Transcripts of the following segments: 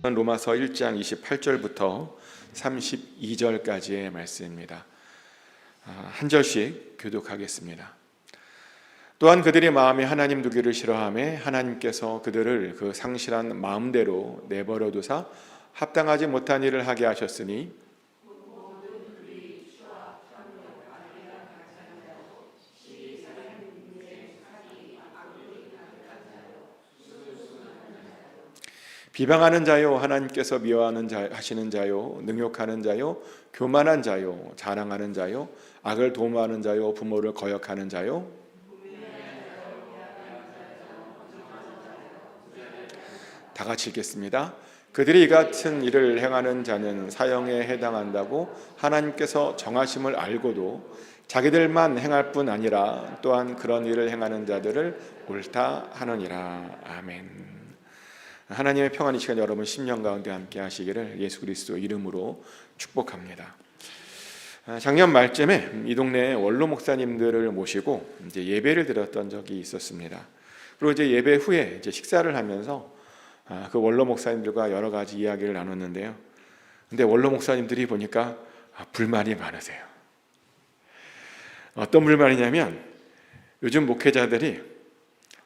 로마서 1장 28절부터 32절까지의 말씀입니다. 한 절씩 교독하겠습니다. 또한 그들이 마음에 하나님 두기를 싫어하매 하나님께서 그들을 그 상실한 마음대로 내버려 두사 합당하지 못한 일을 하게 하셨으니 비방하는 자요, 하나님께서 미워하는 자 하시는 자요, 능욕하는 자요, 교만한 자요, 자랑하는 자요, 악을 도모하는 자요, 부모를 거역하는 자요, 다 같이 읽겠습니다. 그들이 이 같은 일을 행하는 자는 사형에 해당한다고 하나님께서 정하심을 알고도 자기들만 행할 뿐 아니라 또한 그런 일을 행하는 자들을 옳다 하느니라. 아멘. 하나님의 평안이 시간 여러분 심령 가운데 함께 하시기를 예수 그리스도 이름으로 축복합니다. 작년 말쯤에 이 동네 원로 목사님들을 모시고 이제 예배를 드렸던 적이 있었습니다. 그리고 이제 예배 후에 이제 식사를 하면서 그 원로 목사님들과 여러 가지 이야기를 나눴는데요. 근데 원로 목사님들이 보니까 불만이 많으세요. 어떤 불만이냐면 요즘 목회자들이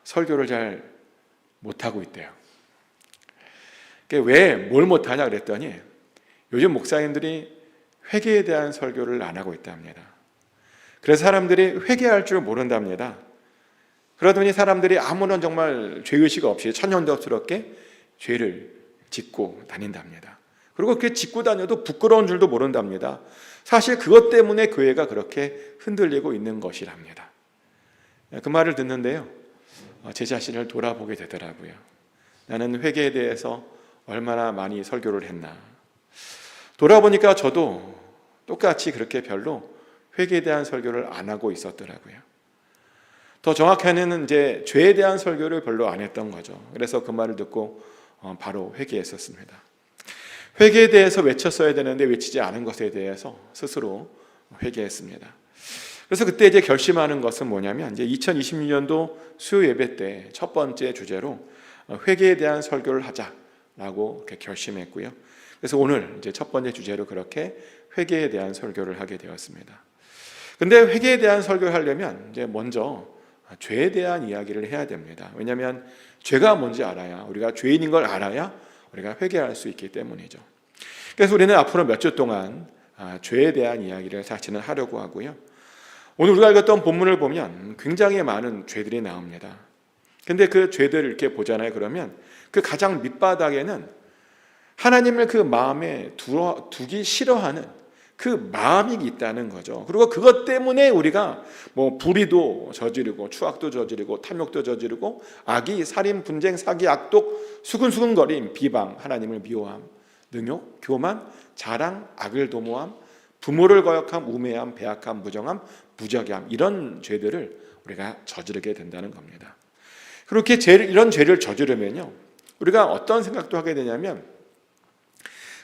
설교를 잘 못하고 있대요. 왜 뭘 못하냐 그랬더니 요즘 목사님들이 회개에 대한 설교를 안 하고 있답니다. 그래서 사람들이 회개할 줄 모른답니다. 그러더니 사람들이 아무런 정말 죄의식 없이 천연덕스럽게 죄를 짓고 다닌답니다. 그리고 그렇게 짓고 다녀도 부끄러운 줄도 모른답니다. 사실 그것 때문에 교회가 그렇게 흔들리고 있는 것이랍니다. 그 말을 듣는데요, 제 자신을 돌아보게 되더라고요. 나는 회개에 대해서 얼마나 많이 설교를 했나. 돌아보니까 저도 똑같이 그렇게 별로 회개에 대한 설교를 안 하고 있었더라고요. 더 정확하게는 이제 죄에 대한 설교를 별로 안 했던 거죠. 그래서 그 말을 듣고 바로 회개했었습니다. 회개에 대해서 외쳤어야 되는데 외치지 않은 것에 대해서 스스로 회개했습니다. 그래서 그때 이제 결심하는 것은 뭐냐면 이제 2026년도 수요 예배 때 첫 번째 주제로 회개에 대한 설교를 하자라고 이렇게 결심했고요. 그래서 오늘 이제 첫 번째 주제로 그렇게 회개에 대한 설교를 하게 되었습니다. 근데 회개에 대한 설교를 하려면 이제 먼저 죄에 대한 이야기를 해야 됩니다. 왜냐하면 죄가 뭔지 알아야, 우리가 죄인인 걸 알아야 우리가 회개할 수 있기 때문이죠. 그래서 우리는 앞으로 몇 주 동안 죄에 대한 이야기를 사실은 하려고 하고요. 오늘 우리가 읽었던 본문을 보면 굉장히 많은 죄들이 나옵니다. 근데 그 죄들을 이렇게 보잖아요. 그러면 그 가장 밑바닥에는 하나님을 그 마음에 두기 싫어하는 그 마음이 있다는 거죠. 그리고 그것 때문에 우리가 뭐 불의도 저지르고 추악도 저지르고 탐욕도 저지르고 악의, 살인, 분쟁, 사기, 악독, 수근수근거림, 비방, 하나님을 미워함, 능욕, 교만, 자랑, 악을 도모함, 부모를 거역함, 우매함, 배악함, 무정함, 무적함, 이런 죄들을 우리가 저지르게 된다는 겁니다. 그렇게 이런 죄를 저지르면요, 우리가 어떤 생각도 하게 되냐면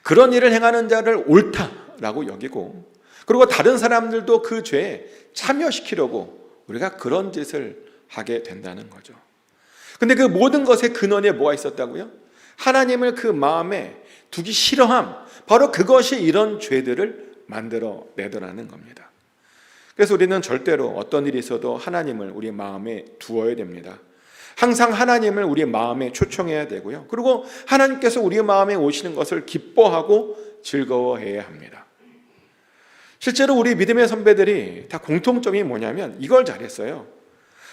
그런 일을 행하는 자를 옳다라고 여기고, 그리고 다른 사람들도 그 죄에 참여시키려고 우리가 그런 짓을 하게 된다는 거죠. 근데 그 모든 것의 근원에 뭐가 있었다고요? 하나님을 그 마음에 두기 싫어함, 바로 그것이 이런 죄들을 만들어내더라는 겁니다. 그래서 우리는 절대로 어떤 일이 있어도 하나님을 우리 마음에 두어야 됩니다. 항상 하나님을 우리 마음에 초청해야 되고요. 그리고 하나님께서 우리 마음에 오시는 것을 기뻐하고 즐거워해야 합니다. 실제로 우리 믿음의 선배들이 다 공통점이 뭐냐면 이걸 잘했어요.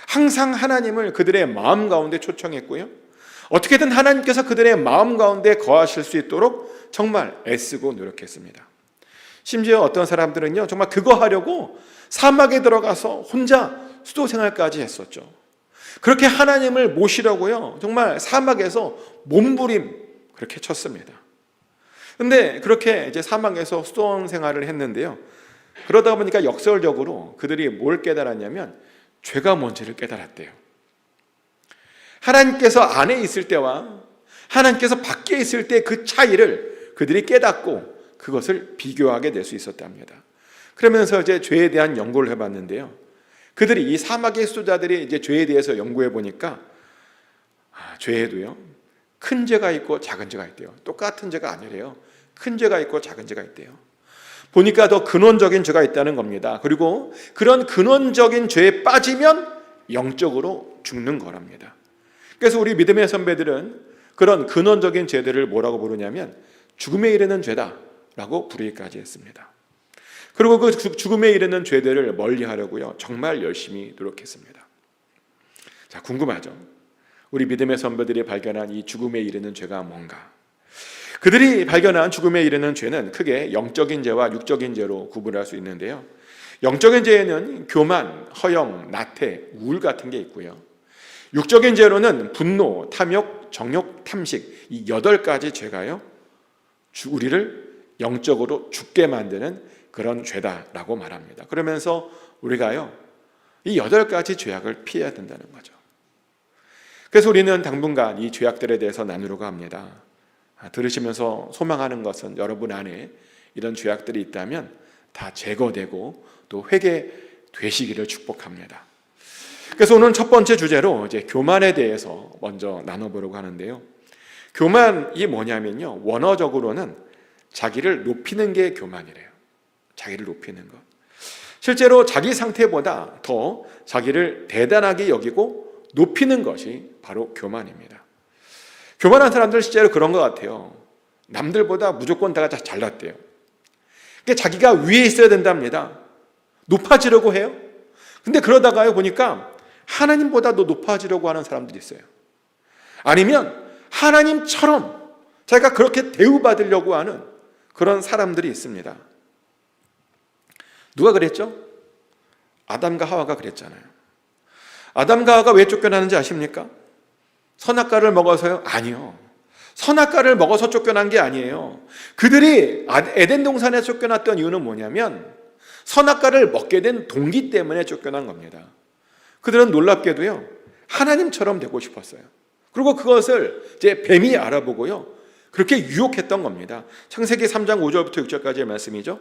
항상 하나님을 그들의 마음 가운데 초청했고요. 어떻게든 하나님께서 그들의 마음 가운데 거하실 수 있도록 정말 애쓰고 노력했습니다. 심지어 어떤 사람들은요, 정말 그거 하려고 사막에 들어가서 혼자 수도 생활까지 했었죠. 그렇게 하나님을 모시려고요, 정말 사막에서 몸부림 그렇게 쳤습니다. 근데 그렇게 이제 사막에서 수도원 생활을 했는데요, 그러다 보니까 역설적으로 그들이 뭘 깨달았냐면 죄가 뭔지를 깨달았대요. 하나님께서 안에 있을 때와 하나님께서 밖에 있을 때 그 차이를 그들이 깨닫고 그것을 비교하게 될 수 있었답니다. 그러면서 이제 죄에 대한 연구를 해봤는데요, 그들이 이 사막의 수도자들이 이제 죄에 대해서 연구해 보니까 죄에도요 큰 죄가 있고 작은 죄가 있대요. 똑같은 죄가 아니래요. 큰 죄가 있고 작은 죄가 있대요. 보니까 더 근원적인 죄가 있다는 겁니다. 그리고 그런 근원적인 죄에 빠지면 영적으로 죽는 거랍니다. 그래서 우리 믿음의 선배들은 그런 근원적인 죄들을 뭐라고 부르냐면 죽음에 이르는 죄다라고 부르기까지 했습니다. 그리고 그 죽음에 이르는 죄들을 멀리하려고요, 정말 열심히 노력했습니다. 자, 궁금하죠? 우리 믿음의 선배들이 발견한 이 죽음에 이르는 죄가 뭔가? 그들이 발견한 죽음에 이르는 죄는 크게 영적인 죄와 육적인 죄로 구분할 수 있는데요, 영적인 죄에는 교만, 허영, 나태, 우울 같은 게 있고요, 육적인 죄로는 분노, 탐욕, 정욕, 탐식, 이 8가지 죄가요, 우리를 영적으로 죽게 만드는 그런 죄다라고 말합니다. 그러면서 우리가요, 이 8가지 죄악을 피해야 된다는 거죠. 그래서 우리는 당분간 이 죄악들에 대해서 나누려고 합니다. 들으시면서 소망하는 것은 여러분 안에 이런 죄악들이 있다면 다 제거되고 또 회개되시기를 축복합니다. 그래서 오늘 첫 번째 주제로 이제 교만에 대해서 먼저 나눠보려고 하는데요, 교만이 뭐냐면요, 원어적으로는 자기를 높이는 게 교만이래요. 자기를 높이는 것. 실제로 자기 상태보다 더 자기를 대단하게 여기고 높이는 것이 바로 교만입니다. 교만한 사람들 실제로 그런 것 같아요. 남들보다 무조건 다 잘났대요. 그러니까 자기가 위에 있어야 된답니다. 높아지려고 해요. 근데 그러다가요, 보니까 하나님보다 더 높아지려고 하는 사람들이 있어요. 아니면 하나님처럼 자기가 그렇게 대우받으려고 하는 그런 사람들이 있습니다. 누가 그랬죠? 아담과 하와가 그랬잖아요. 아담과 하와가 왜 쫓겨나는지 아십니까? 선악과를 먹어서요? 아니요. 선악과를 먹어서 쫓겨난 게 아니에요. 그들이 에덴 동산에 쫓겨났던 이유는 뭐냐면 선악과를 먹게 된 동기 때문에 쫓겨난 겁니다. 그들은 놀랍게도요, 하나님처럼 되고 싶었어요. 그리고 그것을 이제 뱀이 알아보고요, 그렇게 유혹했던 겁니다. 창세기 3장 5절부터 6절까지의 말씀이죠.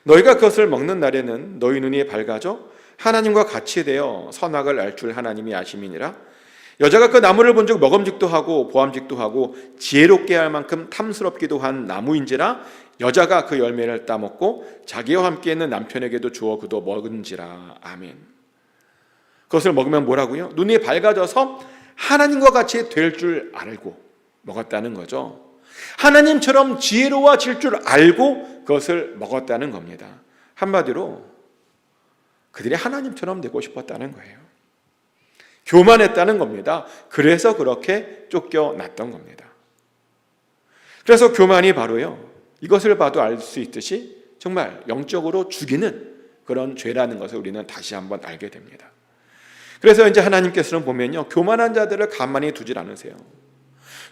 너희가 그것을 먹는 날에는 너희 눈이 밝아져 하나님과 같이 되어 선악을 알 줄 하나님이 아심이니라. 여자가 그 나무를 본즉 먹음직도 하고 보암직도 하고 지혜롭게 할 만큼 탐스럽기도 한 나무인지라. 여자가 그 열매를 따먹고 자기와 함께 있는 남편에게도 주어 그도 먹은지라. 아멘. 그것을 먹으면 뭐라고요? 눈이 밝아져서 하나님과 같이 될 줄 알고 먹었다는 거죠. 하나님처럼 지혜로워질 줄 알고 그것을 먹었다는 겁니다. 한마디로 그들이 하나님처럼 되고 싶었다는 거예요. 교만했다는 겁니다. 그래서 그렇게 쫓겨났던 겁니다. 그래서 교만이 바로요, 이것을 봐도 알 수 있듯이 정말 영적으로 죽이는 그런 죄라는 것을 우리는 다시 한번 알게 됩니다. 그래서 이제 하나님께서는 보면요, 교만한 자들을 가만히 두질 않으세요.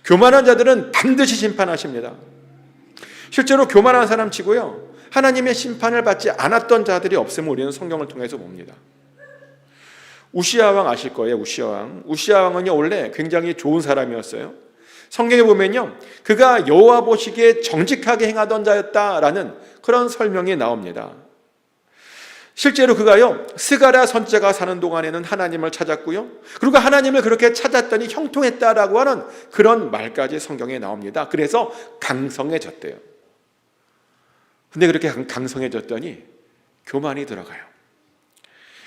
교만한 자들은 반드시 심판하십니다. 실제로 교만한 사람 치고요, 하나님의 심판을 받지 않았던 자들이 없음을 우리는 성경을 통해서 봅니다. 우시아 왕 아실 거예요. 우시아 왕은요, 원래 굉장히 좋은 사람이었어요. 성경에 보면요, 그가 여호와 보시기에 정직하게 행하던 자였다라는 그런 설명이 나옵니다. 실제로 그가요, 스가랴 선지자가 사는 동안에는 하나님을 찾았고요, 그리고 하나님을 그렇게 찾았더니 형통했다라고 하는 그런 말까지 성경에 나옵니다. 그래서 강성해졌대요. 근데 그렇게 강성해졌더니 교만이 들어가요.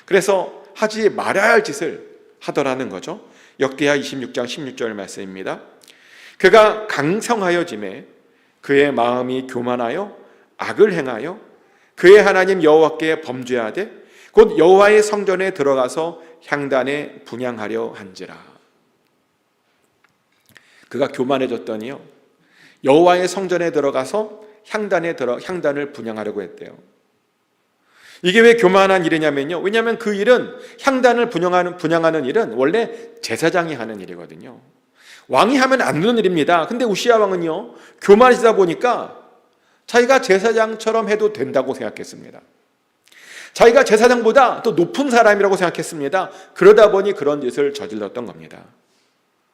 그래서 하지 말아야 할 짓을 하더라는 거죠. 역대하 26장 16절 말씀입니다. 그가 강성하여짐에 그의 마음이 교만하여 악을 행하여 그의 하나님 여호와께 범죄하되 곧 여호와의 성전에 들어가서 향단에 분향하려 한지라. 그가 교만해졌더니요, 여호와의 성전에 들어가서 향단을 분향하려고 했대요. 이게 왜 교만한 일이냐면요, 왜냐하면 그 일은 향단을 분향하는 일은 원래 제사장이 하는 일이거든요. 왕이 하면 안 되는 일입니다. 근데 우시아 왕은요, 교만해지다 보니까 자기가 제사장처럼 해도 된다고 생각했습니다. 자기가 제사장보다 더 높은 사람이라고 생각했습니다. 그러다 보니 그런 짓을 저질렀던 겁니다.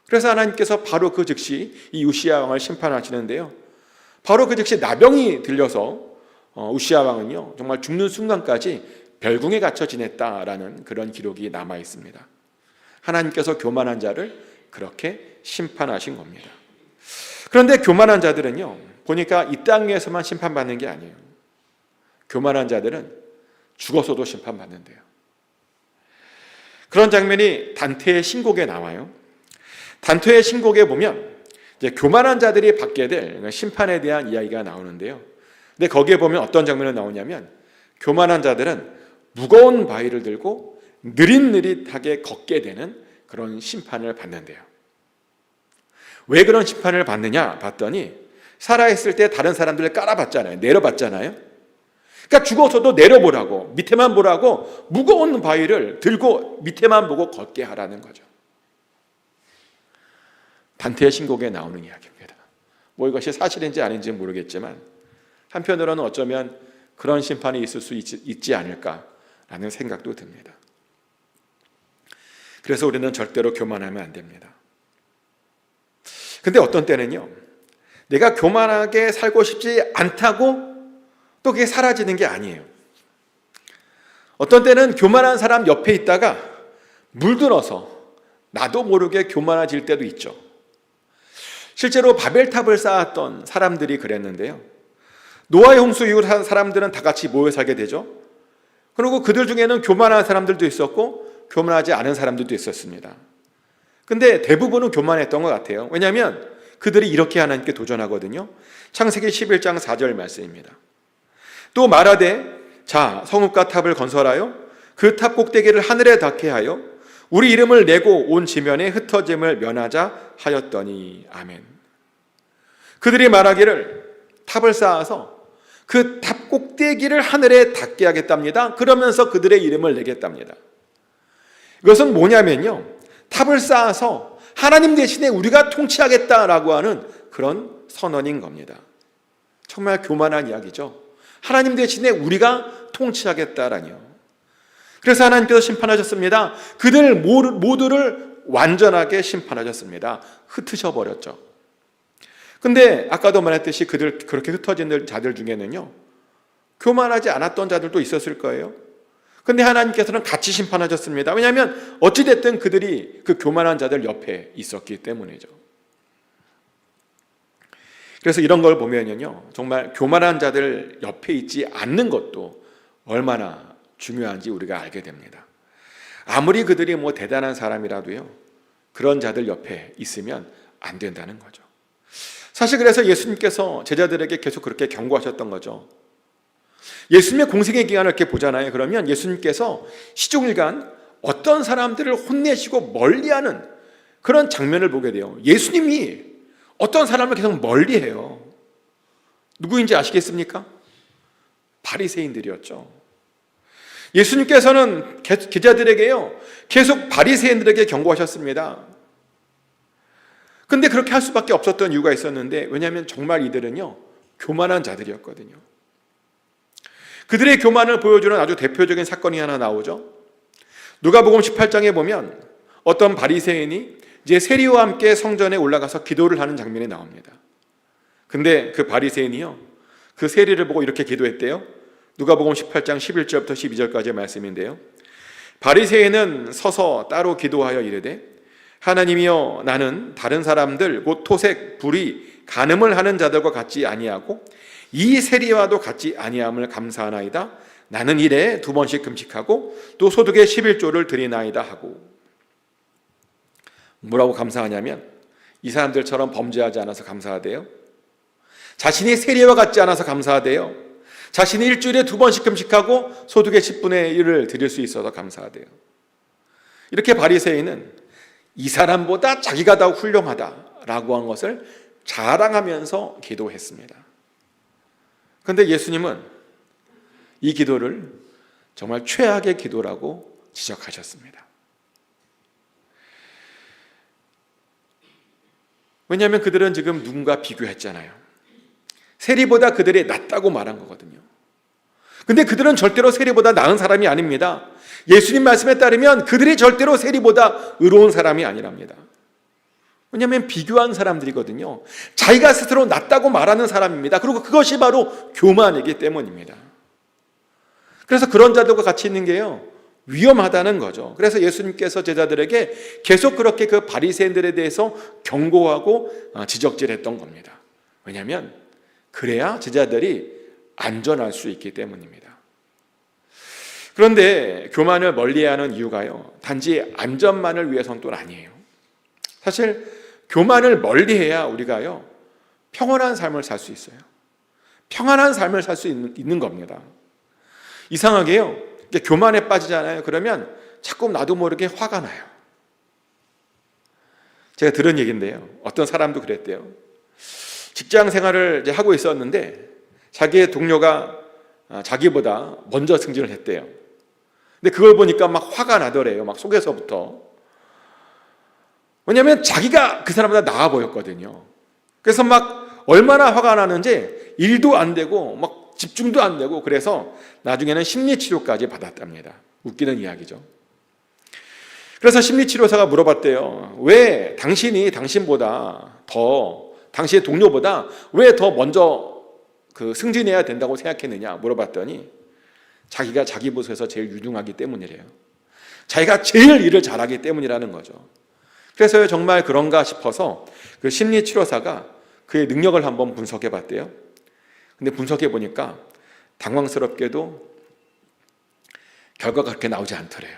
그래서 하나님께서 바로 그 즉시 이 우시아 왕을 심판하시는데요, 바로 그 즉시 나병이 들려서 우시아 왕은요, 정말 죽는 순간까지 별궁에 갇혀 지냈다라는 그런 기록이 남아 있습니다. 하나님께서 교만한 자를 그렇게 심판하신 겁니다. 그런데 교만한 자들은요, 보니까 이 땅에서만 심판받는 게 아니에요. 교만한 자들은 죽어서도 심판받는데요. 그런 장면이 단테의 신곡에 나와요. 단테의 신곡에 보면 이제 교만한 자들이 받게 될 심판에 대한 이야기가 나오는데요. 근데 거기에 보면 어떤 장면이 나오냐면, 교만한 자들은 무거운 바위를 들고 느릿느릿하게 걷게 되는 그런 심판을 받는데요. 왜 그런 심판을 받느냐 봤더니, 살아있을 때 다른 사람들을 깔아봤잖아요. 내려봤잖아요. 그러니까 죽어서도 내려보라고, 밑에만 보라고 무거운 바위를 들고 밑에만 보고 걷게 하라는 거죠. 단테의 신곡에 나오는 이야기입니다. 뭐 이것이 사실인지 아닌지 모르겠지만 한편으로는 어쩌면 그런 심판이 있을 수 있지 않을까라는 생각도 듭니다. 그래서 우리는 절대로 교만하면 안 됩니다. 근데 어떤 때는요, 내가 교만하게 살고 싶지 않다고 또 그게 사라지는 게 아니에요. 어떤 때는 교만한 사람 옆에 있다가 물들어서 나도 모르게 교만해질 때도 있죠. 실제로 바벨탑을 쌓았던 사람들이 그랬는데요. 노아의 홍수 이후 사람들은 다 같이 모여 살게 되죠. 그리고 그들 중에는 교만한 사람들도 있었고 교만하지 않은 사람들도 있었습니다. 근데 대부분은 교만했던 것 같아요. 왜냐하면 그들이 이렇게 하나님께 도전하거든요. 창세기 11장 4절 말씀입니다. 또 말하되, 자, 성읍과 탑을 건설하여 그 탑 꼭대기를 하늘에 닿게 하여 우리 이름을 내고 온 지면에 흩어짐을 면하자 하였더니. 아멘. 그들이 말하기를 탑을 쌓아서 그 탑 꼭대기를 하늘에 닿게 하겠답니다. 그러면서 그들의 이름을 내겠답니다. 이것은 뭐냐면요, 탑을 쌓아서 하나님 대신에 우리가 통치하겠다라고 하는 그런 선언인 겁니다. 정말 교만한 이야기죠. 하나님 대신에 우리가 통치하겠다라니요. 그래서 하나님께서 심판하셨습니다. 그들 모두를 완전하게 심판하셨습니다. 흩으셔 버렸죠. 근데 아까도 말했듯이 그들 그렇게 흩어진 자들 중에는요, 교만하지 않았던 자들도 있었을 거예요. 근데 하나님께서는 같이 심판하셨습니다. 왜냐하면 어찌됐든 그들이 그 교만한 자들 옆에 있었기 때문이죠. 그래서 이런 걸 보면요, 정말 교만한 자들 옆에 있지 않는 것도 얼마나 중요한지 우리가 알게 됩니다. 아무리 그들이 뭐 대단한 사람이라도요, 그런 자들 옆에 있으면 안 된다는 거죠. 사실 그래서 예수님께서 제자들에게 계속 그렇게 경고하셨던 거죠. 예수님의 공생의 기간을 이렇게 보잖아요. 그러면 예수님께서 시종일관 어떤 사람들을 혼내시고 멀리하는 그런 장면을 보게 돼요. 예수님이 어떤 사람을 계속 멀리해요. 누구인지 아시겠습니까? 바리새인들이었죠. 예수님께서는 제자들에게요, 계속 바리새인들에게 경고하셨습니다. 근데 그렇게 할 수밖에 없었던 이유가 있었는데, 왜냐하면 정말 이들은요, 교만한 자들이었거든요. 그들의 교만을 보여주는 아주 대표적인 사건이 하나 나오죠. 누가복음 18장에 보면 어떤 바리새인이 이제 세리와 함께 성전에 올라가서 기도를 하는 장면이 나옵니다. 근데 그 바리새인이요, 그 세리를 보고 이렇게 기도했대요. 누가복음 18장 11절부터 12절까지의 말씀인데요. 바리새인은 서서 따로 기도하여 이르되, 하나님이여, 나는 다른 사람들 곧 토색, 불의, 간음을 하는 자들과 같지 아니하고 이 세리와도 같지 아니함을 감사하나이다. 나는 일에 2번씩 금식하고 또 소득의 11조를 드리나이다 하고. 뭐라고 감사하냐면, 이 사람들처럼 범죄하지 않아서 감사하대요. 자신이 세리와 같지 않아서 감사하대요. 자신이 일주일에 2번씩 금식하고 소득의 10분의 1을 드릴 수 있어서 감사하대요. 이렇게 바리새인은 이 사람보다 자기가 더 훌륭하다라고 한 것을 자랑하면서 기도했습니다. 그런데 예수님은 이 기도를 정말 최악의 기도라고 지적하셨습니다. 왜냐하면 그들은 지금 누군가 비교했잖아요. 세리보다 그들이 낫다고 말한 거거든요. 근데 그들은 절대로 세리보다 나은 사람이 아닙니다. 예수님 말씀에 따르면 그들이 절대로 세리보다 의로운 사람이 아니랍니다. 왜냐하면 비교한 사람들이거든요. 자기가 스스로 낫다고 말하는 사람입니다. 그리고 그것이 바로 교만이기 때문입니다. 그래서 그런 자들과 같이 있는 게요, 위험하다는 거죠. 그래서 예수님께서 제자들에게 계속 그렇게 그 바리새인들에 대해서 경고하고 지적질했던 겁니다. 왜냐하면 그래야 제자들이 안전할 수 있기 때문입니다. 그런데 교만을 멀리하는 이유가요, 단지 안전만을 위해서는 또 아니에요. 사실 교만을 멀리해야 우리가요 평안한 삶을 살 수 있어요. 평안한 삶을 살 수 있는 겁니다. 이상하게요, 교만에 빠지잖아요. 그러면 자꾸 나도 모르게 화가 나요. 제가 들은 얘기인데요, 어떤 사람도 그랬대요. 직장 생활을 이제 하고 있었는데 자기의 동료가 자기보다 먼저 승진을 했대요. 근데 그걸 보니까 막 화가 나더래요. 막 속에서부터. 왜냐하면 자기가 그 사람보다 나아 보였거든요. 그래서 막 얼마나 화가 나는지 일도 안 되고 막 집중도 안 되고, 그래서 나중에는 심리치료까지 받았답니다. 웃기는 이야기죠. 그래서 심리치료사가 물어봤대요. 왜 당신이 당신보다 더, 당신의 동료보다 왜 더 먼저 승진해야 된다고 생각했느냐 물어봤더니 자기가 자기 부서에서 제일 유능하기 때문이래요. 자기가 제일 일을 잘하기 때문이라는 거죠. 그래서 정말 그런가 싶어서 그 심리치료사가 그의 능력을 한번 분석해 봤대요. 근데 분석해 보니까 당황스럽게도 결과가 그렇게 나오지 않더래요.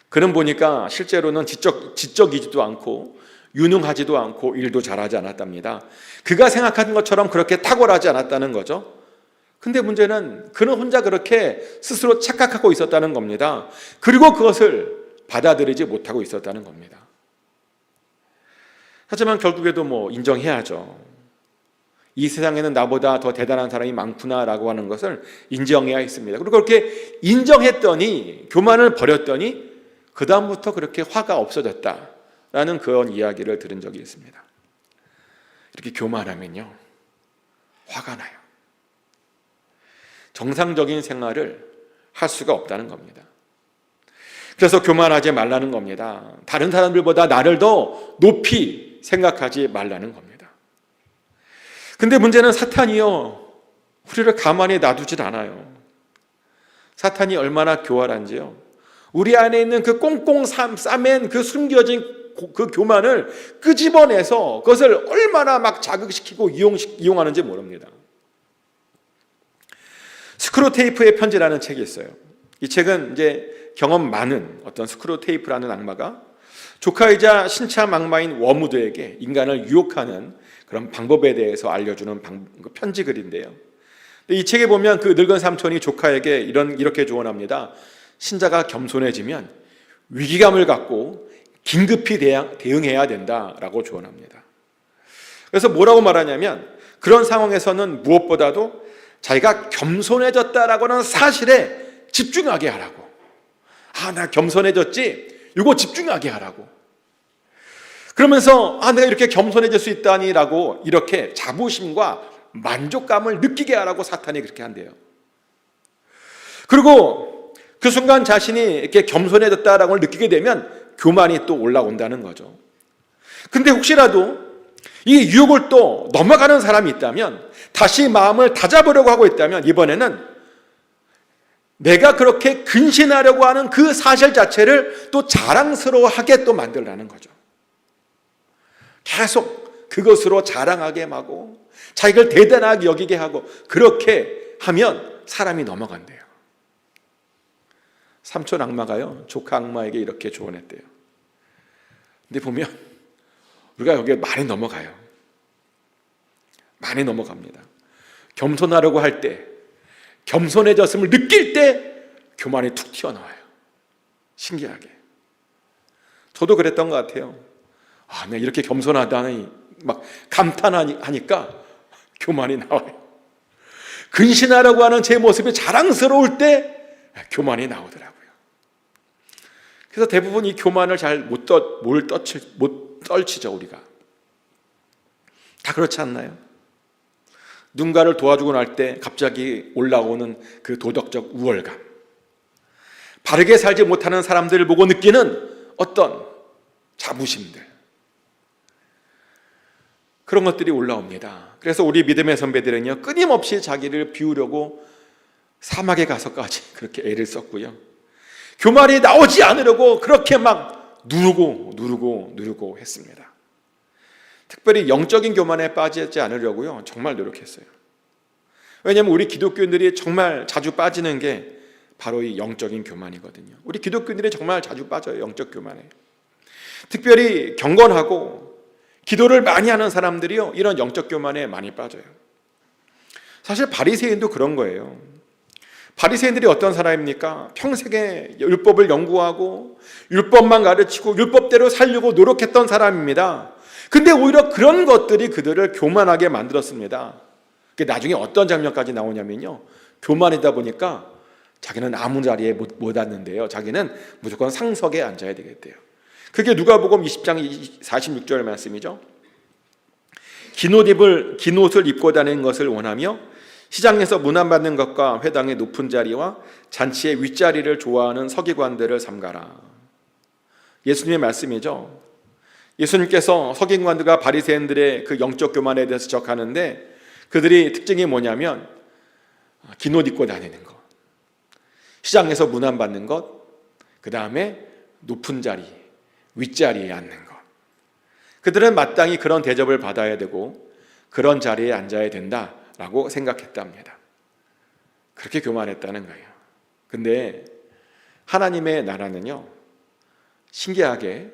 그는 보니까 실제로는 지적이지도 않고 유능하지도 않고 일도 잘하지 않았답니다. 그가 생각하는 것처럼 그렇게 탁월하지 않았다는 거죠. 근데 문제는 그는 혼자 그렇게 스스로 착각하고 있었다는 겁니다. 그리고 그것을 받아들이지 못하고 있었다는 겁니다. 하지만 결국에도 인정해야죠. 이 세상에는 나보다 더 대단한 사람이 많구나라고 하는 것을 인정해야 했습니다. 그리고 그렇게 인정했더니, 교만을 버렸더니 그 다음부터 그렇게 화가 없어졌다라는 그런 이야기를 들은 적이 있습니다. 이렇게 교만하면요 화가 나요. 정상적인 생활을 할 수가 없다는 겁니다. 그래서 교만하지 말라는 겁니다. 다른 사람들보다 나를 더 높이 생각하지 말라는 겁니다. 근데 문제는 사탄이요, 우리를 가만히 놔두질 않아요. 사탄이 얼마나 교활한지요, 우리 안에 있는 그 꽁꽁 싸맨 그 숨겨진 그 교만을 끄집어내서 그것을 얼마나 막 자극시키고 이용하는지 모릅니다. 스크루테이프의 편지라는 책이 있어요. 이 책은 이제 경험 많은 어떤 스크루테이프라는 악마가 조카이자 신참 악마인 워무드에게 인간을 유혹하는 그런 방법에 대해서 알려주는 편지 글인데요. 이 책에 보면 그 늙은 삼촌이 조카에게 이렇게 조언합니다. 신자가 겸손해지면 위기감을 갖고 긴급히 대응해야 된다라고 조언합니다. 그래서 뭐라고 말하냐면, 그런 상황에서는 무엇보다도 자기가 겸손해졌다라고 하는 사실에 집중하게 하라고. 나 겸손해졌지? 이거 집중하게 하라고. 그러면서 내가 이렇게 겸손해질 수 있다니라고 이렇게 자부심과 만족감을 느끼게 하라고 사탄이 그렇게 한대요. 그리고 그 순간 자신이 이렇게 겸손해졌다라고 느끼게 되면 교만이 또 올라온다는 거죠. 근데 혹시라도 이 유혹을 또 넘어가는 사람이 있다면, 다시 마음을 다잡으려고 하고 있다면, 이번에는 내가 그렇게 근신하려고 하는 그 사실 자체를 또 자랑스러워하게 또 만들라는 거죠. 계속 그것으로 자랑하게 하고 자기를 대단하게 여기게 하고, 그렇게 하면 사람이 넘어간대요. 삼촌 악마가요 조카 악마에게 이렇게 조언했대요. 근데 보면 우리가 여기에 많이 넘어가요. 많이 넘어갑니다. 겸손하려고 할 때, 겸손해졌음을 느낄 때 교만이 툭 튀어나와요. 신기하게. 저도 그랬던 것 같아요. 내가 이렇게 겸손하다니 막 감탄하니까 교만이 나와요. 근신하려고 하는 제 모습이 자랑스러울 때 교만이 나오더라고요. 그래서 대부분 이 교만을 잘 못 떨치죠. 우리가 다 그렇지 않나요? 누군가를 도와주고 날 때 갑자기 올라오는 그 도덕적 우월감, 바르게 살지 못하는 사람들을 보고 느끼는 어떤 자부심들, 그런 것들이 올라옵니다. 그래서 우리 믿음의 선배들은요 끊임없이 자기를 비우려고 사막에 가서까지 그렇게 애를 썼고요, 교만이 나오지 않으려고 그렇게 막 누르고 했습니다. 특별히 영적인 교만에 빠지지 않으려고요, 정말 노력했어요. 왜냐하면 우리 기독교인들이 정말 자주 빠지는 게 바로 이 영적인 교만이거든요. 우리 기독교인들이 정말 자주 빠져요, 영적 교만에. 특별히 경건하고 기도를 많이 하는 사람들이요, 이런 영적 교만에 많이 빠져요. 사실 바리새인도 그런 거예요. 바리새인들이 어떤 사람입니까? 평생에 율법을 연구하고 율법만 가르치고 율법대로 살려고 노력했던 사람입니다. 근데 오히려 그런 것들이 그들을 교만하게 만들었습니다. 나중에 어떤 장면까지 나오냐면요, 교만이다 보니까 자기는 아무 자리에 못 앉는데요, 자기는 무조건 상석에 앉아야 되겠대요. 그게 누가복음 20장 46절 말씀이죠. 긴 옷을 입고 다니는 것을 원하며 시장에서 문안받는 것과 회당의 높은 자리와 잔치의 윗자리를 좋아하는 서기관들을 삼가라. 예수님의 말씀이죠. 예수님께서 서기관들과 바리새인들의 그 영적 교만에 대해서 지적하는데, 그들이 특징이 뭐냐면 긴 옷 입고 다니는 것, 시장에서 문안받는 것, 그 다음에 높은 자리, 윗자리에 앉는 것. 그들은 마땅히 그런 대접을 받아야 되고 그런 자리에 앉아야 된다라고 생각했답니다. 그렇게 교만했다는 거예요. 근데 하나님의 나라는요, 신기하게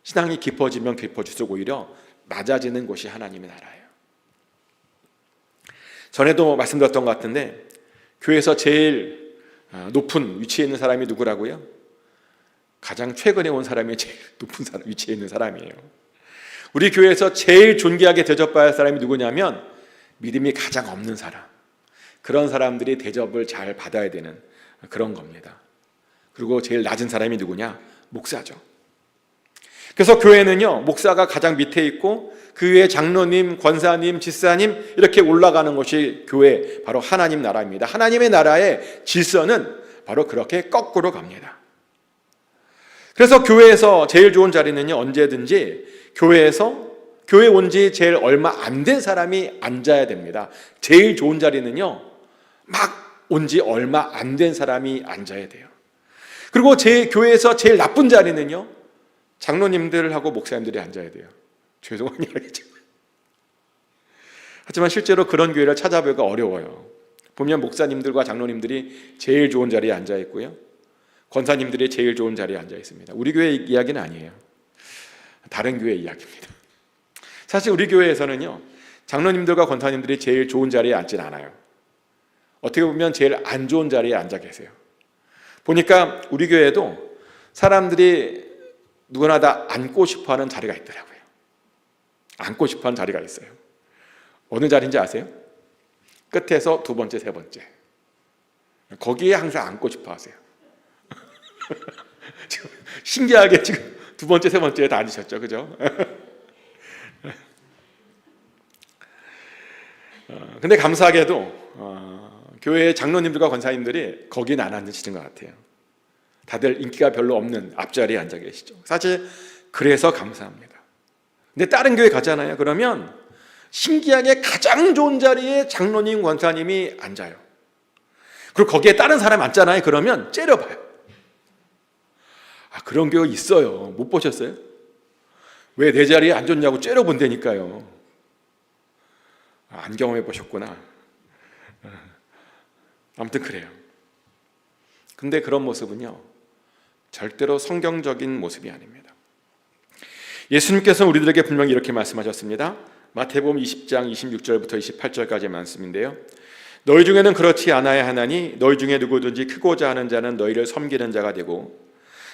신앙이 깊어지면 깊어질수록 오히려 낮아지는 곳이 하나님의 나라예요. 전에도 말씀드렸던 것 같은데, 교회에서 제일 높은 위치에 있는 사람이 누구라고요? 가장 최근에 온 사람이 제일 높은 위치에 있는 사람이에요. 우리 교회에서 제일 존귀하게 대접받아야 할 사람이 누구냐면 믿음이 가장 없는 사람, 그런 사람들이 대접을 잘 받아야 되는 그런 겁니다. 그리고 제일 낮은 사람이 누구냐? 목사죠. 그래서 교회는요, 목사가 가장 밑에 있고 그 위에 장로님, 권사님, 집사님 이렇게 올라가는 것이 교회, 바로 하나님 나라입니다. 하나님의 나라의 질서는 바로 그렇게 거꾸로 갑니다. 그래서 교회에서 제일 좋은 자리는요, 언제든지 교회 온 지 제일 얼마 안 된 사람이 앉아야 됩니다. 제일 좋은 자리는요, 막 온 지 얼마 안 된 사람이 앉아야 돼요. 그리고 교회에서 제일 나쁜 자리는요, 장로님들하고 목사님들이 앉아야 돼요. 죄송한 이야기죠. 하지만 실제로 그런 교회를 찾아보기가 어려워요. 보면 목사님들과 장로님들이 제일 좋은 자리에 앉아 있고요, 권사님들이 제일 좋은 자리에 앉아 있습니다. 우리 교회 이야기는 아니에요. 다른 교회 이야기입니다. 사실 우리 교회에서는요, 장로님들과 권사님들이 제일 좋은 자리에 앉진 않아요. 어떻게 보면 제일 안 좋은 자리에 앉아 계세요. 보니까 우리 교회에도 사람들이 누구나 다 앉고 싶어하는 자리가 있더라고요. 앉고 싶어하는 자리가 있어요. 어느 자리인지 아세요? 끝에서 두 번째, 세 번째. 거기에 항상 앉고 싶어 하세요. 신기하게 지금 두 번째, 세 번째에 다 앉으셨죠, 그죠? 근데 감사하게도 교회의 장로님들과 권사님들이 거기는 안 앉으시는 것 같아요. 다들 인기가 별로 없는 앞자리에 앉아 계시죠. 사실 그래서 감사합니다. 근데 다른 교회 가잖아요. 그러면 신기하게 가장 좋은 자리에 장로님, 권사님이 앉아요. 그리고 거기에 다른 사람 앉잖아요. 그러면 째려봐요. 그런 교회 있어요. 못 보셨어요? 왜 내 자리에 앉았냐고 째려본다니까요. 안 경험해 보셨구나. 아무튼 그래요. 근데 그런 모습은요, 절대로 성경적인 모습이 아닙니다. 예수님께서 우리들에게 분명히 이렇게 말씀하셨습니다. 마태복음 20장 26절부터 28절까지의 말씀인데요, 너희 중에는 그렇지 않아야 하나니 너희 중에 누구든지 크고자 하는 자는 너희를 섬기는 자가 되고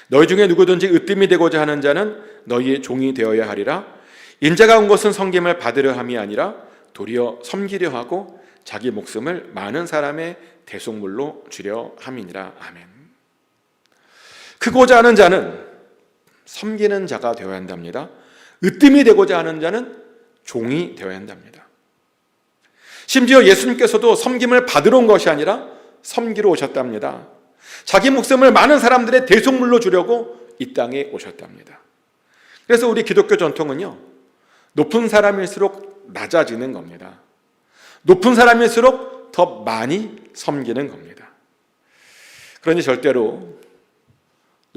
너희 중에 누구든지 으뜸이 되고자 하는 자는 너희의 종이 되어야 하리라. 인자가 온 것은 섬김을 받으려 함이 아니라 도리어 섬기려 하고 자기 목숨을 많은 사람의 대속물로 주려 함이니라. 아멘. 크고자 하는 자는 섬기는 자가 되어야 한답니다. 으뜸이 되고자 하는 자는 종이 되어야 한답니다. 심지어 예수님께서도 섬김을 받으러 온 것이 아니라 섬기러 오셨답니다. 자기 목숨을 많은 사람들의 대속물로 주려고 이 땅에 오셨답니다. 그래서 우리 기독교 전통은요, 높은 사람일수록 낮아지는 겁니다. 높은 사람일수록 더 많이 섬기는 겁니다. 그러니 절대로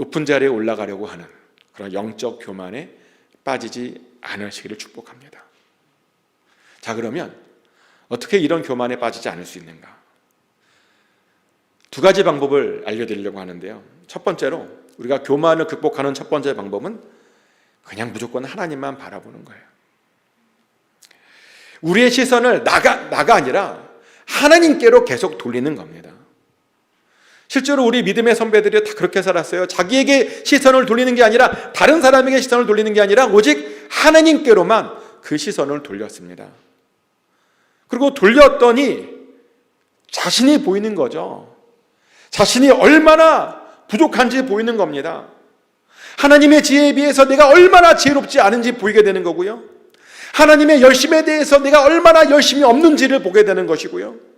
높은 자리에 올라가려고 하는 그런 영적 교만에 빠지지 않으시기를 축복합니다. 자, 그러면 어떻게 이런 교만에 빠지지 않을 수 있는가? 두 가지 방법을 알려드리려고 하는데요. 첫 번째로 우리가 교만을 극복하는 첫 번째 방법은 그냥 무조건 하나님만 바라보는 거예요. 우리의 시선을 나가 아니라 하나님께로 계속 돌리는 겁니다. 실제로 우리 믿음의 선배들이 다 그렇게 살았어요. 자기에게 시선을 돌리는 게 아니라 다른 사람에게 시선을 돌리는 게 아니라 오직 하나님께로만 그 시선을 돌렸습니다. 그리고 돌렸더니 자신이 보이는 거죠. 자신이 얼마나 부족한지 보이는 겁니다. 하나님의 지혜에 비해서 내가 얼마나 지혜롭지 않은지 보이게 되는 거고요. 하나님의 열심에 대해서 내가 얼마나 열심이 없는지를 보게 되는 것이고요.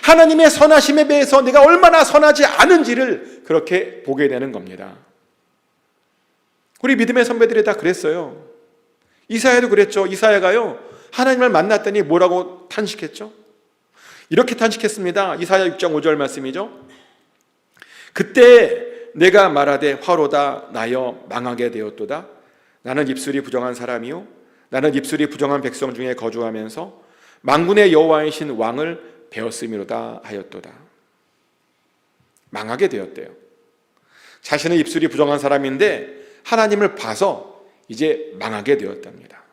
하나님의 선하심에 비해서 내가 얼마나 선하지 않은지를 그렇게 보게 되는 겁니다. 우리 믿음의 선배들이 다 그랬어요. 이사야도 그랬죠. 이사야가요, 하나님을 만났더니 뭐라고 탄식했죠? 이렇게 탄식했습니다. 이사야 6장 5절 말씀이죠. 그때 내가 말하되 화로다 나여 망하게 되었도다. 나는 입술이 부정한 사람이요 나는 입술이 부정한 백성 중에 거주하면서 만군의 여호와이신 왕을 배웠음이로다 하였도다. 망하게 되었대요. 자신의 입술이 부정한 사람인데 하나님을 봐서 이제 망하게 되었답니다.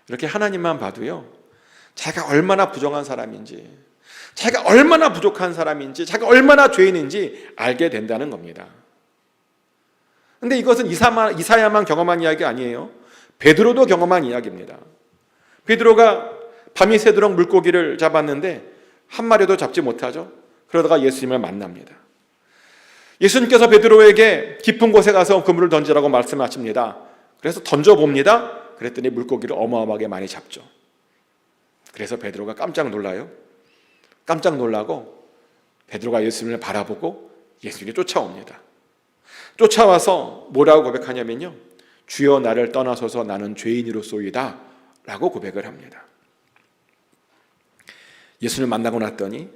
이렇게 하나님만 봐도요, 자기가 얼마나 부정한 사람인지, 자기가 얼마나 부족한 사람인지, 자기가 얼마나 죄인인지 알게 된다는 겁니다. 근데 이것은 이사야만 경험한 이야기 아니에요. 베드로도 경험한 이야기입니다. 베드로가 밤이 새도록 물고기를 잡았는데 한 마리도 잡지 못하죠. 그러다가 예수님을 만납니다. 예수님께서 베드로에게 깊은 곳에 가서 그물을 던지라고 말씀하십니다. 그래서 던져봅니다. 그랬더니 물고기를 어마어마하게 많이 잡죠. 그래서 베드로가 깜짝 놀라요. 깜짝 놀라고 베드로가 예수님을 바라보고 예수님께 쫓아옵니다. 쫓아와서 뭐라고 고백하냐면요, 주여 나를 떠나소서 나는 죄인이로소이다 라고 고백을 합니다. 예수님을 만나고 났더니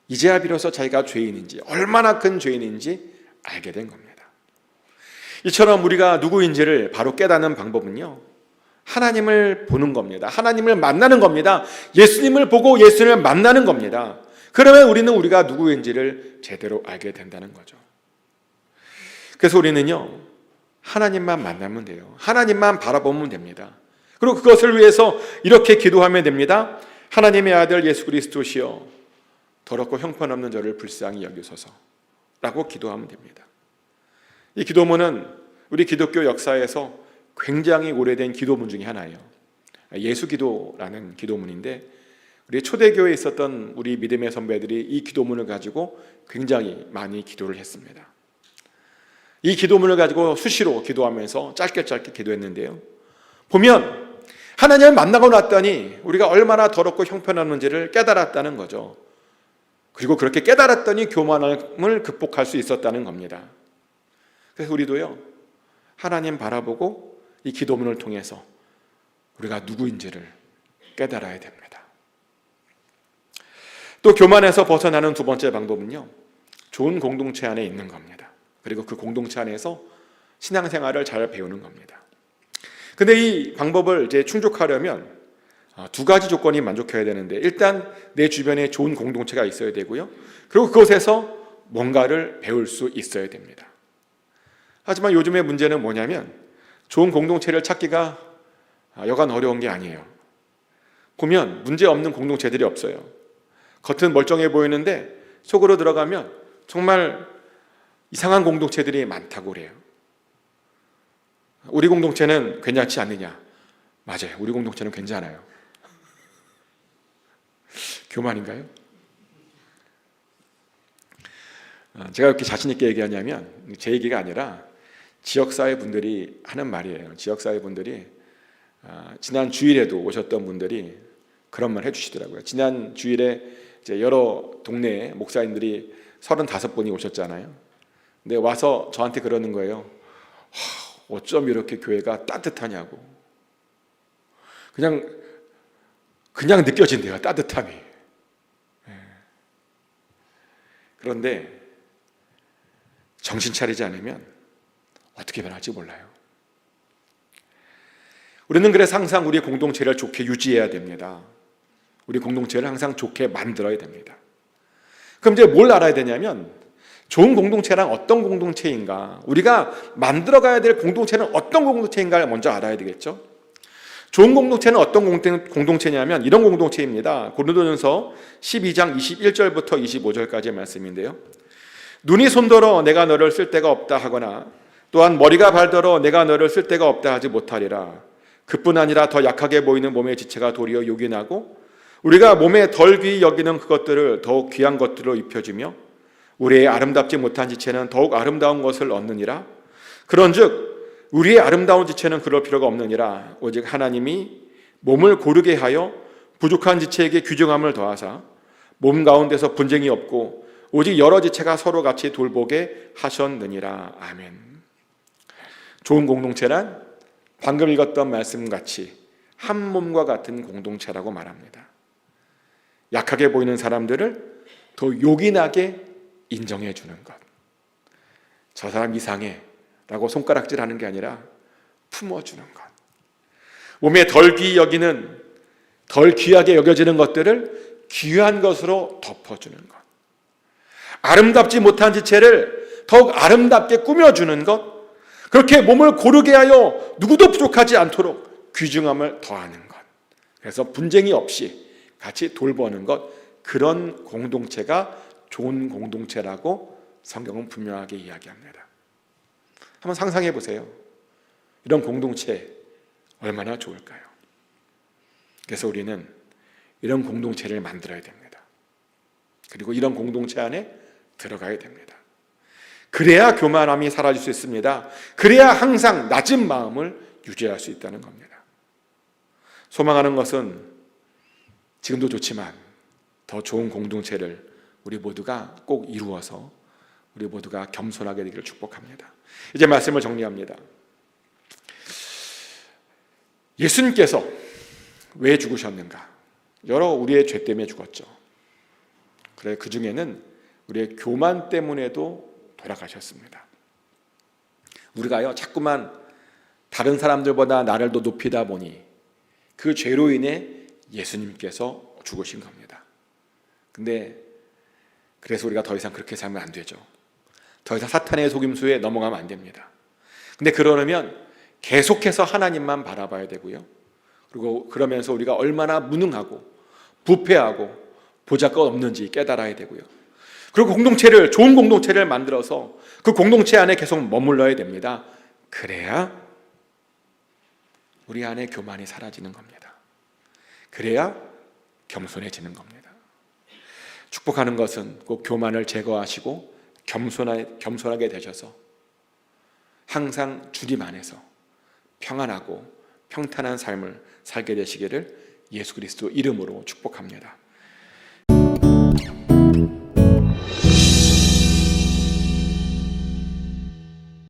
이제야 비로소 자기가 죄인인지, 얼마나 큰 죄인인지 알게 된 겁니다. 이처럼 우리가 누구인지를 바로 깨닫는 방법은요, 하나님을 보는 겁니다. 하나님을 만나는 겁니다. 예수님을 보고 예수님을 만나는 겁니다. 그러면 우리는 우리가 누구인지를 제대로 알게 된다는 거죠. 그래서 우리는요, 하나님만 만나면 돼요. 하나님만 바라보면 됩니다. 그리고 그것을 위해서 이렇게 기도하면 됩니다. 하나님의 아들 예수 그리스도시여 더럽고 형편없는 저를 불쌍히 여기소서 라고 기도하면 됩니다. 이 기도문은 우리 기독교 역사에서 굉장히 오래된 기도문 중에 하나예요. 예수기도라는 기도문인데 우리 초대교회에 있었던 우리 믿음의 선배들이 이 기도문을 가지고 굉장히 많이 기도를 했습니다. 이 기도문을 가지고 수시로 기도하면서 짧게 기도했는데요, 보면 하나님을 만나고 났더니 우리가 얼마나 더럽고 형편없는지를 깨달았다는 거죠. 그리고 그렇게 깨달았더니 교만함을 극복할 수 있었다는 겁니다. 그래서 우리도요, 하나님 바라보고 이 기도문을 통해서 우리가 누구인지를 깨달아야 됩니다. 또 교만에서 벗어나는 두 번째 방법은요, 좋은 공동체 안에 있는 겁니다. 그리고 그 공동체 안에서 신앙생활을 잘 배우는 겁니다. 근데 이 방법을 이제 충족하려면 두 가지 조건이 만족해야 되는데, 일단 내 주변에 좋은 공동체가 있어야 되고요, 그리고 그곳에서 뭔가를 배울 수 있어야 됩니다. 하지만 요즘의 문제는 뭐냐면 좋은 공동체를 찾기가 여간 어려운 게 아니에요. 보면 문제 없는 공동체들이 없어요. 겉은 멀쩡해 보이는데 속으로 들어가면 정말 이상한 공동체들이 많다고 그래요. 우리 공동체는 괜찮지 않느냐? 맞아요. 우리 공동체는 괜찮아요. 교만인가요? 제가 이렇게 자신 있게 얘기하냐면 제 얘기가 아니라 지역사회 분들이 하는 말이에요. 지역사회 분들이 지난 주일에도 오셨던 분들이 그런 말 해주시더라고요. 지난 주일에 이제 여러 동네 목사님들이 35분이 오셨잖아요. 근데 와서 저한테 그러는 거예요. 어쩜 이렇게 교회가 따뜻하냐고. 그냥 느껴진대요, 따뜻함이. 그런데 정신 차리지 않으면 어떻게 변할지 몰라요. 우리는 그래서 항상 우리 공동체를 좋게 유지해야 됩니다. 우리 공동체를 항상 좋게 만들어야 됩니다. 그럼 이제 뭘 알아야 되냐면 좋은 공동체란 어떤 공동체인가, 우리가 만들어가야 될 공동체는 어떤 공동체인가를 먼저 알아야 되겠죠. 좋은 공동체는 어떤 공동체냐면 이런 공동체입니다. 고린도전서 12장 21절부터 25절까지의 말씀인데요. 눈이 손더러 내가 너를 쓸 데가 없다 하거나 또한 머리가 발더러 내가 너를 쓸 데가 없다 하지 못하리라. 그뿐 아니라 더 약하게 보이는 몸의 지체가 도리어 요긴하고 우리가 몸에 덜 귀히 여기는 그것들을 더욱 귀한 것들로 입혀주며 우리의 아름답지 못한 지체는 더욱 아름다운 것을 얻느니라. 그런즉 우리의 아름다운 지체는 그럴 필요가 없느니라. 오직 하나님이 몸을 고르게 하여 부족한 지체에게 규정함을 더하사 몸 가운데서 분쟁이 없고 오직 여러 지체가 서로 같이 돌보게 하셨느니라. 아멘. 좋은 공동체란 방금 읽었던 말씀같이 한 몸과 같은 공동체라고 말합니다. 약하게 보이는 사람들을 더 요긴하게 인정해 주는 것. 저 사람 이상해 라고 손가락질하는 게 아니라 품어주는 것. 몸에 덜 귀히 여기는, 덜 귀하게 여겨지는 것들을 귀한 것으로 덮어주는 것. 아름답지 못한 지체를 더욱 아름답게 꾸며주는 것. 그렇게 몸을 고르게 하여 누구도 부족하지 않도록 귀중함을 더하는 것. 그래서 분쟁이 없이 같이 돌보는 것. 그런 공동체가 좋은 공동체라고 성경은 분명하게 이야기합니다. 한번 상상해 보세요. 이런 공동체 얼마나 좋을까요? 그래서 우리는 이런 공동체를 만들어야 됩니다. 그리고 이런 공동체 안에 들어가야 됩니다. 그래야 교만함이 사라질 수 있습니다. 그래야 항상 낮은 마음을 유지할 수 있다는 겁니다. 소망하는 것은 지금도 좋지만 더 좋은 공동체를 우리 모두가 꼭 이루어서 우리 모두가 겸손하게 되기를 축복합니다. 이제 말씀을 정리합니다. 예수님께서 왜 죽으셨는가? 여러 우리의 죄 때문에 죽었죠. 그래, 그 중에는 우리의 교만 때문에도 돌아가셨습니다. 우리가요 자꾸만 다른 사람들보다 나를 더 높이다 보니 그 죄로 인해 예수님께서 죽으신 겁니다. 근데 그래서 우리가 더 이상 그렇게 살면 안 되죠. 더 이상 사탄의 속임수에 넘어가면 안 됩니다. 근데 그러려면 계속해서 하나님만 바라봐야 되고요. 그리고 그러면서 우리가 얼마나 무능하고 부패하고 보잘것 없는지 깨달아야 되고요. 그리고 공동체를, 좋은 공동체를 만들어서 그 공동체 안에 계속 머물러야 됩니다. 그래야 우리 안에 교만이 사라지는 겁니다. 그래야 겸손해지는 겁니다. 축복하는 것은 꼭 교만을 제거하시고 겸손하게 되셔서 항상 주님 안에서 평안하고 평탄한 삶을 살게 되시기를 예수 그리스도 이름으로 축복합니다.